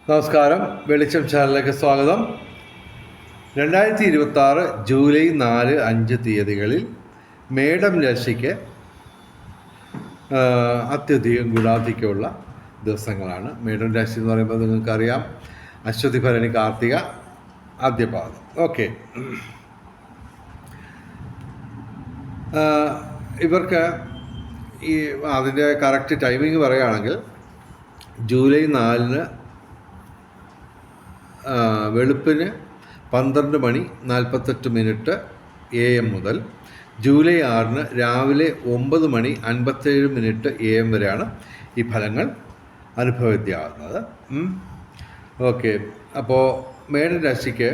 നമസ്കാരം, വെളിച്ചം ചാനലിലേക്ക് സ്വാഗതം. 2026 ജൂലൈ 4, 5 തീയതികളിൽ മേടം രാശിക്ക് അത്യധികം ഗുണാധിക്യമുള്ള ദിവസങ്ങളാണ്. മേടം രാശി എന്ന് പറയുമ്പോൾ നിങ്ങൾക്കറിയാം, അശ്വതി, ഭരണി, കാർത്തിക, ആദ്യപാദം. ഓക്കെ, ഇവർക്ക് ഈ അതിൻ്റെ കറക്റ്റ് ടൈമിങ് പറയുകയാണെങ്കിൽ ജൂലൈ 4 വെളുപ്പിന് 12:48 AM മുതൽ ജൂലൈ 6 രാവിലെ 9:57 AM വരെയാണ് ഈ ഫലങ്ങൾ അനുഭവവേദ്യമാകുന്നത്. ഓക്കെ, അപ്പോൾ മേടൻ രാശിക്ക്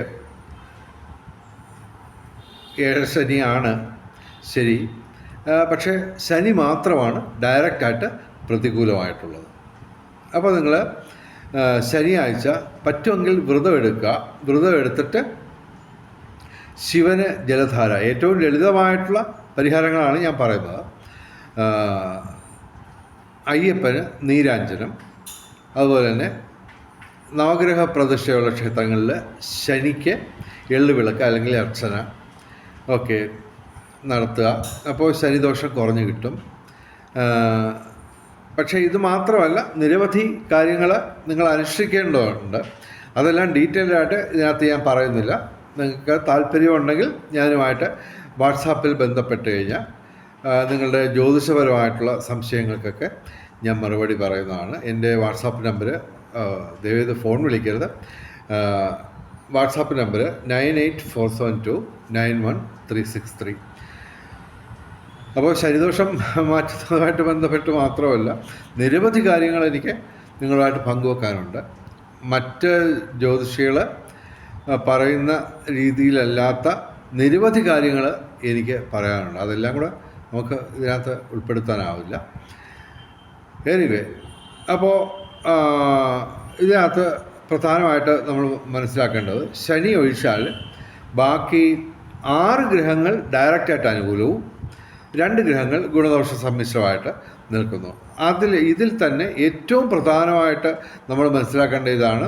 ശനിയാണ്. ശരി, പക്ഷേ ശനി മാത്രമാണ് ഡയറക്റ്റായിട്ട് പ്രതികൂലമായിട്ടുള്ളത്. അപ്പോൾ നിങ്ങൾ ശനിയാഴ്ച പറ്റുമെങ്കിൽ വ്രതം എടുത്തിട്ട് ശിവന് ജലധാര, ഏറ്റവും ലളിതമായിട്ടുള്ള പരിഹാരങ്ങളാണ് ഞാൻ പറയുന്നത്. അയ്യപ്പന് നീരാഞ്ജനം, അതുപോലെ തന്നെ നവഗ്രഹ പ്രതിഷ്ഠയുള്ള ക്ഷേത്രങ്ങളിൽ ശനിക്ക് എള്ളുവിളക്ക് അല്ലെങ്കിൽ അർച്ചന ഒക്കെ നടത്തുക. അപ്പോൾ ശനിദോഷം കുറഞ്ഞു കിട്ടും. പക്ഷേ ഇത് മാത്രമല്ല, നിരവധി കാര്യങ്ങൾ നിങ്ങൾ അനുഷ്ഠിക്കേണ്ടതുണ്ട്. അതെല്ലാം ഡീറ്റെയിൽഡായിട്ട് ഇതിനകത്ത് ഞാൻ പറയുന്നില്ല. നിങ്ങൾക്ക് താല്പര്യമുണ്ടെങ്കിൽ ഞാനുമായിട്ട് വാട്സാപ്പിൽ ബന്ധപ്പെട്ട് കഴിഞ്ഞാൽ നിങ്ങളുടെ ജ്യോതിഷപരമായിട്ടുള്ള സംശയങ്ങൾക്കൊക്കെ ഞാൻ മറുപടി പറയുന്നതാണ്. എൻ്റെ വാട്സാപ്പ് നമ്പർ, ദയവേത് ഫോൺ വിളിക്കരുത്. WhatsApp number 9847291363. അപ്പോൾ ശനിദോഷം മാറ്റുന്നതുമായിട്ട് ബന്ധപ്പെട്ട് മാത്രമല്ല, നിരവധി കാര്യങ്ങൾ എനിക്ക് നിങ്ങളുമായിട്ട് പങ്കുവെക്കാനുണ്ട്. മറ്റ് ജ്യോതിഷികൾ പറയുന്ന രീതിയിലല്ലാത്ത നിരവധി കാര്യങ്ങൾ എനിക്ക് പറയാനുണ്ട്. അതെല്ലാം കൂടെ നമുക്ക് ഇതിനകത്ത് ഉൾപ്പെടുത്താനാവില്ല. എനിവേ, അപ്പോൾ ഇതിനകത്ത് പ്രധാനമായിട്ട് നമ്മൾ മനസ്സിലാക്കേണ്ടത്, ശനി ഒഴിച്ചാൽ ബാക്കി 6 ഗ്രഹങ്ങൾ ഡയറക്റ്റായിട്ട് അനുകൂലവും 2 ഗ്രഹങ്ങൾ ഗുണദോഷ സമ്മിശ്രമായിട്ട് നിൽക്കുന്നു. ഇതിൽ തന്നെ ഏറ്റവും പ്രധാനമായിട്ട് നമ്മൾ മനസ്സിലാക്കേണ്ട ഇതാണ്,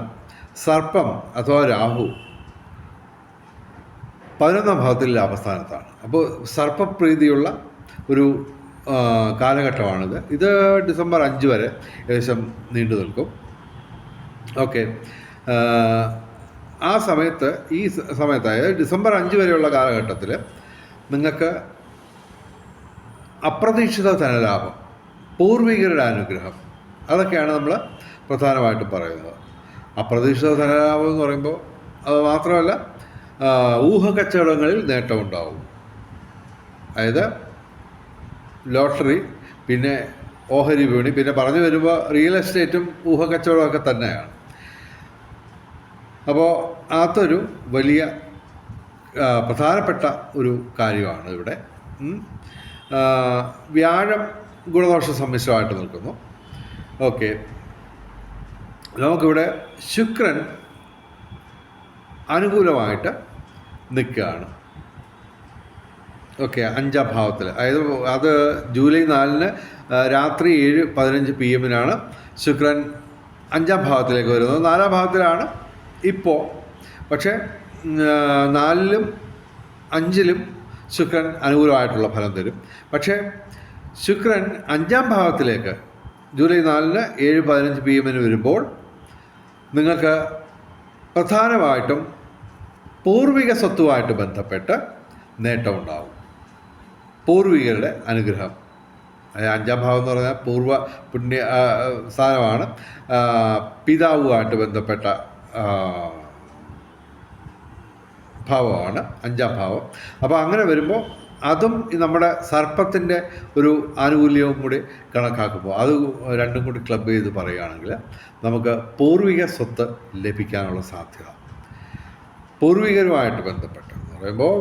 സർപ്പം അഥവാ രാഹു 11ാം ഭാവത്തിൽ ലാഭസ്ഥാനത്താണ്. അപ്പോൾ സർപ്പപ്രീതിയുള്ള ഒരു കാലഘട്ടമാണിത്. ഇത് ഡിസംബർ 5 വരെ ഏകദേശം നീണ്ടു നിൽക്കും. ഓക്കെ, ഈ സമയത്ത് അതായത് ഡിസംബർ 5 വരെയുള്ള കാലഘട്ടത്തിൽ നിങ്ങൾക്ക് അപ്രതീക്ഷിത ധനലാഭം, പൂർവികരുടെ അനുഗ്രഹം, അതൊക്കെയാണ് നമ്മൾ പ്രധാനമായിട്ടും പറയുന്നത്. അപ്രതീക്ഷിത ധനലാഭം എന്ന് പറയുമ്പോൾ അത് മാത്രമല്ല, ഊഹക്കച്ചവടങ്ങളിൽ നേട്ടമുണ്ടാവും. അതായത് ലോട്ടറി, പിന്നെ ഓഹരി വിപണി, പിന്നെ പറഞ്ഞു വരുമ്പോൾ റിയൽ എസ്റ്റേറ്റും ഊഹക്കച്ചവടമൊക്കെ തന്നെയാണ്. അപ്പോൾ അതൊരു വലിയ പ്രധാനപ്പെട്ട ഒരു കാര്യമാണ് ഇവിടെ. വ്യാഴം ഗുണദോഷ സമ്മിശ്രമായിട്ട് നിൽക്കുന്നു. ഓക്കെ, നമുക്കിവിടെ ശുക്രൻ അനുകൂലമായിട്ട് നിൽക്കുകയാണ്. ഓക്കെ, 5ാം ഭാവത്തിൽ, അതായത് അത് ജൂലൈ 4 രാത്രി 7:15 PM ശുക്രൻ 5ാം ഭാവത്തിലേക്ക് വരുന്നത്. 4ാം ഭാവത്തിലാണ് ഇപ്പോൾ. പക്ഷേ 4ലും 5ലും ശുക്രൻ അനുകൂലമായിട്ടുള്ള ഫലം തരും. പക്ഷേ ശുക്രൻ 5ാം ഭാവത്തിലേക്ക് ജൂലൈ 4 7:15 PM വരുമ്പോൾ നിങ്ങൾക്ക് പ്രധാനമായിട്ടും പൂർവിക സ്വത്തുമായിട്ട് ബന്ധപ്പെട്ട് നേട്ടമുണ്ടാകും. പൂർവികരുടെ അനുഗ്രഹം, 5ാം ഭാവം എന്ന് പറഞ്ഞാൽ പൂർവ്വ പുണ്യ സ്ഥാനമാണ്. പിതാവുമായിട്ട് ബന്ധപ്പെട്ട ഭാവമാണ് 5ാം ഭാവം. അപ്പോൾ അങ്ങനെ വരുമ്പോൾ അതും നമ്മുടെ സർപ്പത്തിൻ്റെ ഒരു ആനുകൂല്യവും കൂടി കണക്കാക്കുമ്പോൾ അത് രണ്ടും കൂടി ക്ലബ് ചെയ്ത് പറയുകയാണെങ്കിൽ നമുക്ക് പൂർവിക സ്വത്ത് ലഭിക്കാനുള്ള സാധ്യത, പൂർവികരുമായിട്ട് ബന്ധപ്പെട്ട് എന്ന് പറയുമ്പോൾ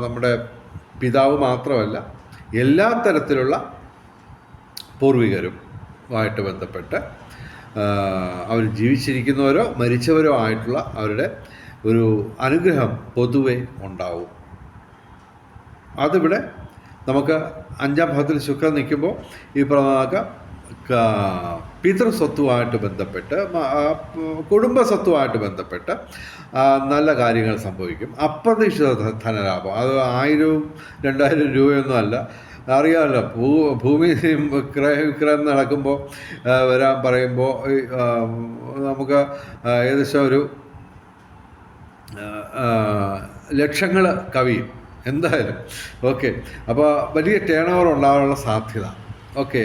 നമ്മുടെ പിതാവ് മാത്രമല്ല, എല്ലാ തരത്തിലുള്ള പൂർവികരുമായിട്ട് ബന്ധപ്പെട്ട് അവർ ജീവിച്ചിരിക്കുന്നവരോ മരിച്ചവരോ ആയിട്ടുള്ള അവരുടെ ഒരു അനുഗ്രഹം പൊതുവെ ഉണ്ടാവും. അതിവിടെ നമുക്ക് 5ാം ഭാവത്തിൽ ശുക്രൻ നിൽക്കുമ്പോൾ ഈ പറഞ്ഞ പിതൃസ്വത്തുമായിട്ട് ബന്ധപ്പെട്ട് കുടുംബ സ്വത്തുമായിട്ട് ബന്ധപ്പെട്ട് നല്ല കാര്യങ്ങൾ സംഭവിക്കും. അപ്രതീക്ഷിത ധനലാഭം, അത് 1000-2000 രൂപയൊന്നും അല്ല. അറിയാമല്ലോ, ഭൂമി ക്രയവിക്രയം നടക്കുമ്പോൾ വരാൻ പറയുമ്പോൾ നമുക്ക് ഏകദേശം ഒരു ലക്ഷങ്ങൾ കവിയും എന്തായാലും. ഓക്കെ, അപ്പോൾ വലിയ ടേൺ ഓവർ ഉണ്ടാകാനുള്ള സാധ്യത. ഓക്കെ,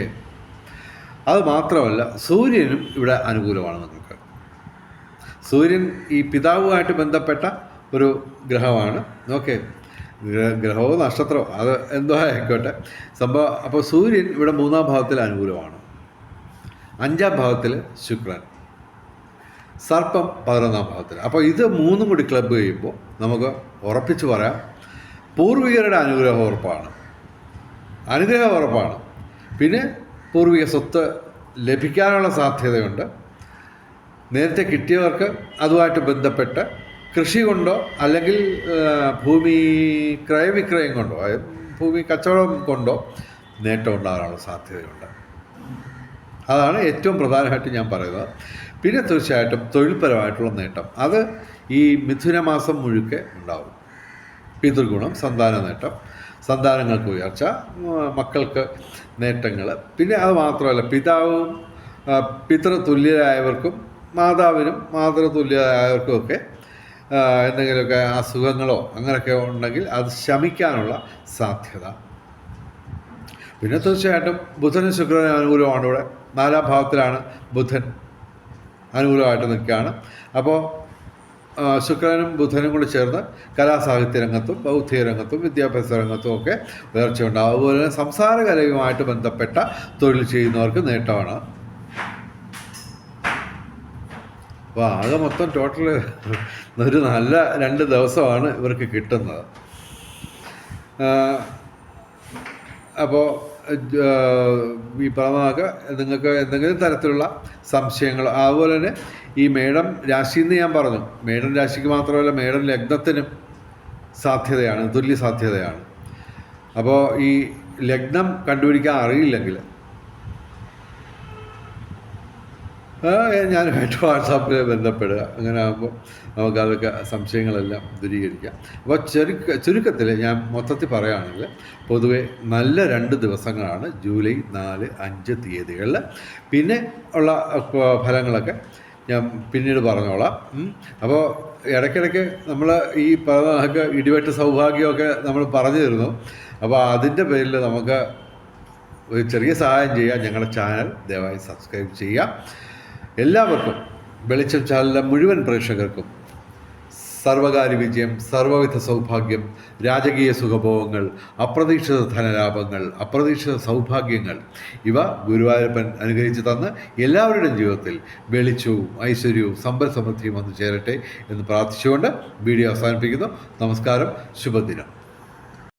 അത് മാത്രമല്ല സൂര്യനും ഇവിടെ അനുകൂലമാണ് നിങ്ങൾക്ക്. സൂര്യൻ ഈ പിതാവുമായിട്ട് ബന്ധപ്പെട്ട ഒരു ഗ്രഹമാണ്. ഓക്കെ, ഗ്രഹമോ നക്ഷത്രമോ അത് എന്തോ ആയിക്കോട്ടെ സംഭവം. അപ്പോൾ സൂര്യൻ ഇവിടെ 3-ാം ഭാവത്തിൽ അനുകൂലമാണ്. 5-ാം ഭാവത്തിൽ ശുക്രൻ, സർപ്പം 11-ാം ഭാവത്തിൽ. അപ്പോൾ ഇത് 3ഉം കൂടി ക്ലബ് ചെയ്യുമ്പോൾ നമുക്ക് ഉറപ്പിച്ച് പറയാം, പൂർവികരുടെ അനുഗ്രഹം ഉറപ്പാണ്. പിന്നെ പൂർവിക സ്വത്ത് ലഭിക്കാനുള്ള സാധ്യതയുണ്ട്. നേരത്തെ കിട്ടിയവർക്ക് അതുമായിട്ട് ബന്ധപ്പെട്ട് കൃഷി കൊണ്ടോ അല്ലെങ്കിൽ ഭൂമി ക്രയവിക്രയം കൊണ്ടോ, ഭൂമി കച്ചവടം കൊണ്ടോ നേട്ടം ഉണ്ടാകാനുള്ള സാധ്യതയുണ്ട്. അതാണ് ഏറ്റവും പ്രധാനമായിട്ട് ഞാൻ പറയുന്നത്. പിന്നെ തീർച്ചയായിട്ടും തൊഴിൽപരമായിട്ടുള്ള നേട്ടം, അത് ഈ മിഥുനമാസം മുഴുക്കെ ഉണ്ടാവും. പിതൃഗുണം, സന്താന നേട്ടം, സന്താനങ്ങൾക്ക് ഉയർച്ച, മക്കൾക്ക് നേട്ടങ്ങൾ. പിന്നെ അത് മാത്രമല്ല, പിതാവും പിതൃതുല്യരായവർക്കും മാതാവിനും മാതൃതുല്യരായവർക്കുമൊക്കെ എന്തെങ്കിലുമൊക്കെ അസുഖങ്ങളോ അങ്ങനെയൊക്കെ ഉണ്ടെങ്കിൽ അത് ശമിക്കാനുള്ള സാധ്യത. പിന്നെ തീർച്ചയായിട്ടും ബുധനും ശുക്രനും അനുകൂലമാണ്. ഇവിടെ 4-ാം ഭാവത്തിലാണ് ബുധൻ അനുകൂലമായിട്ട് നിൽക്കുകയാണ്. അപ്പോൾ ശുക്രനും ബുധനും കൂടി ചേർന്ന് കലാസാഹിത്യ രംഗത്തും ബൗദ്ധിക രംഗത്തും വിദ്യാഭ്യാസ രംഗത്തും ഒക്കെ ഉയർച്ചയുണ്ടാകും. അതുപോലെ തന്നെ സംസാരകലയുമായിട്ട് ബന്ധപ്പെട്ട തൊഴിൽ ചെയ്യുന്നവർക്ക് നേട്ടമാണ്. അപ്പോൾ ആകെ മൊത്തം ടോട്ടൽ ഒരു നല്ല 2 ദിവസമാണ് ഇവർക്ക് കിട്ടുന്നത്. അപ്പോൾ ഈ പറഞ്ഞ നിങ്ങൾക്ക് എന്തെങ്കിലും തരത്തിലുള്ള സംശയങ്ങൾ, അതുപോലെ തന്നെ ഈ മേടം രാശി എന്ന് ഞാൻ പറഞ്ഞു, മേടം രാശിക്ക് മാത്രമല്ല മേടം ലഗ്നത്തിനും സാധ്യതയാണ്, തുല്യ സാധ്യതയാണ്. അപ്പോൾ ഈ ലഗ്നം കണ്ടുപിടിക്കാൻ അറിയില്ലെങ്കിൽ ഞാനുമായിട്ട് വാട്സാപ്പിൽ ബന്ധപ്പെടുക. അങ്ങനെ ആകുമ്പോൾ നമുക്കതൊക്കെ സംശയങ്ങളെല്ലാം ദൂരീകരിക്കാം. അപ്പോൾ ചുരുക്കത്തിൽ ഞാൻ മൊത്തത്തിൽ പറയുകയാണെങ്കിൽ പൊതുവെ നല്ല 2 ദിവസങ്ങളാണ് ജൂലൈ 4-5 തീയതികളിൽ. പിന്നെ ഉള്ള ഫലങ്ങളൊക്കെ ഞാൻ പിന്നീട് പറഞ്ഞോളാം. അപ്പോൾ ഇടയ്ക്കിടയ്ക്ക് നമ്മൾ ഈ പറഞ്ഞ ഇടിവെട്ട് സൗഭാഗ്യമൊക്കെ നമ്മൾ പറഞ്ഞു തരുന്നു. അപ്പോൾ അതിൻ്റെ പേരിൽ നമുക്ക് ഒരു ചെറിയ സഹായം ചെയ്യാം. ഞങ്ങളുടെ ചാനൽ ദയവായി സബ്സ്ക്രൈബ് ചെയ്യാം. എല്ലാവർക്കും, വെളിച്ചം ചാനലിലെ മുഴുവൻ പ്രേക്ഷകർക്കും സർവകാര്യ വിജയം, സർവവിധ സൗഭാഗ്യം, രാജകീയ സുഖഭോഗങ്ങൾ, അപ്രതീക്ഷിത ധനലാഭങ്ങൾ, അപ്രതീക്ഷിത സൗഭാഗ്യങ്ങൾ ഇവ ഗുരുവായൂരപ്പൻ അനുഗ്രഹിച്ച് തന്ന് എല്ലാവരുടെയും ജീവിതത്തിൽ വെളിച്ചവും ഐശ്വര്യവും സമ്പൽ സമൃദ്ധിയും വന്നു ചേരട്ടെ എന്ന് പ്രാർത്ഥിച്ചുകൊണ്ട് വീഡിയോ അവസാനിപ്പിക്കുന്നു. നമസ്കാരം, ശുഭദിനം.